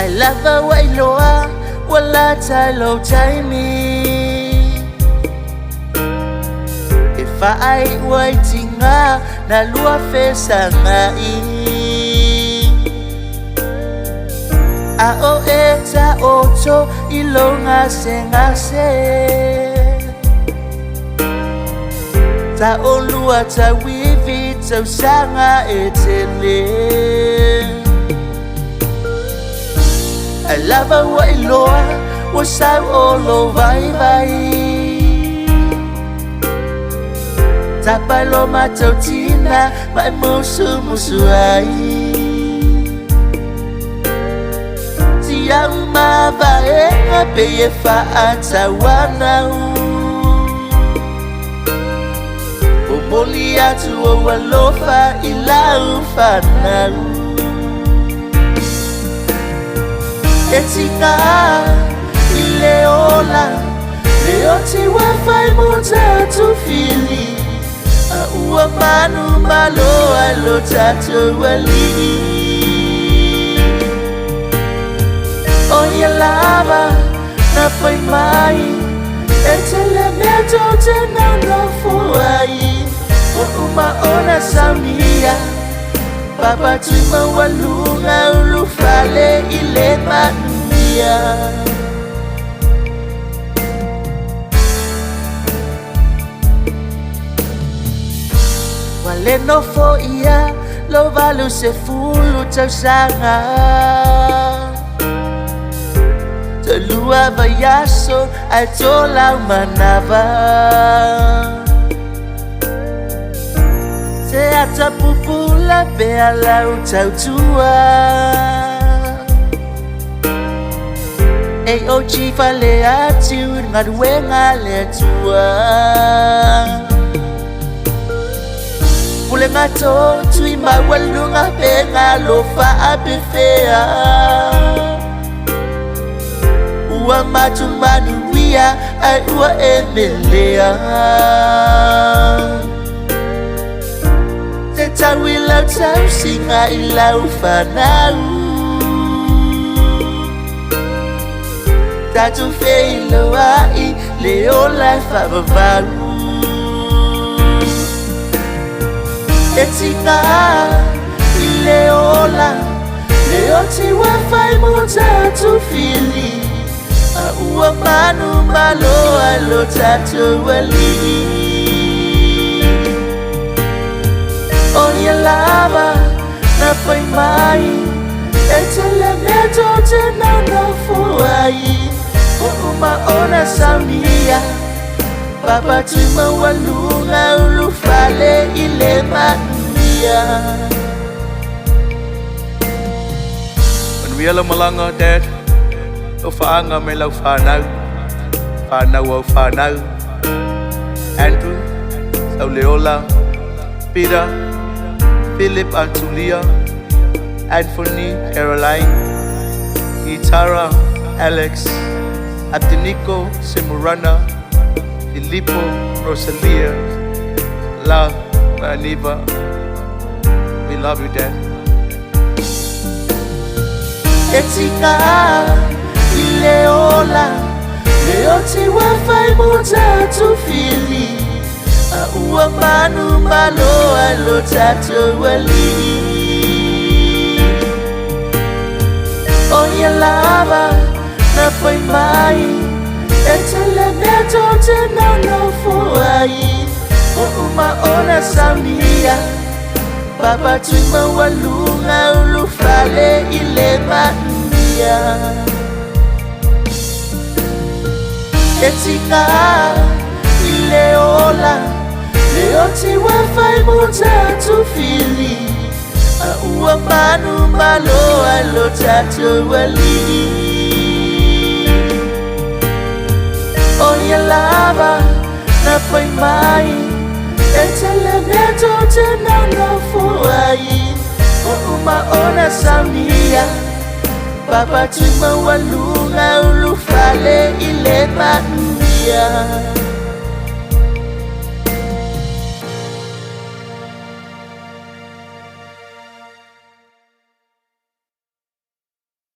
I love the way loa wala talo taimi if I waiting na lua fesa ngai a o eta oto ilonga sengase ta olua ta wivi ta sanga etele I love her way loa was I all over ta paloma tautina mai musu ai tia uma vaenga peye fa atawana Moli atu o walofa ilau fanau Etika ileola Leoti wafai mutatu fili Ua manu malo alo tatu wali Oye lava na fai mai Etele meto tena no fuai Uma ona samia Papa tuimaualuga ulufale ile mania Wale no fo ia Lo valu se fulu tau sanga Tolua vayaso Ai tola manava Se ata pupula pe alau tautua Ei o chifa le atu ngaruenga le tua Pulegato tuimaualuga pe ngalofa apefea Ua matu manuia ai ua emelea Te tawi lau tau singa I lau whanau Tatu fei loa I leo lai whavavau E tika I leola Leo ti wafai mo tatu fili A ua manu malo alo tatu wali Oye lava na fai mai Etele meto tena no fuai Uma ona samia Papa tuimaualuga ulufale ile mania When we ala malanga dad O faanga me lau whanau Whanau au whanau Andrew Sauleola Peter Philip Antulia, Anthony, Caroline, Itara, Alex, Abdenico, Simurana, Filippo, Rosalia, love, Aniva. We love you, Dad. Etika ileola, leoti wafai mutatu fili. Ua manu malo alo tatu wali Oye lava na fai mai Etele meto tena no fuai Uma ona samia Papa tuimaualuga ulufale ile mania Etika ileola Leoti wafai mutatu fili Ua manu malo alo tatu wali Oye lava na fai mai Etele meto tena no fuai Uma ona samia Papa tuimaualuga ulufale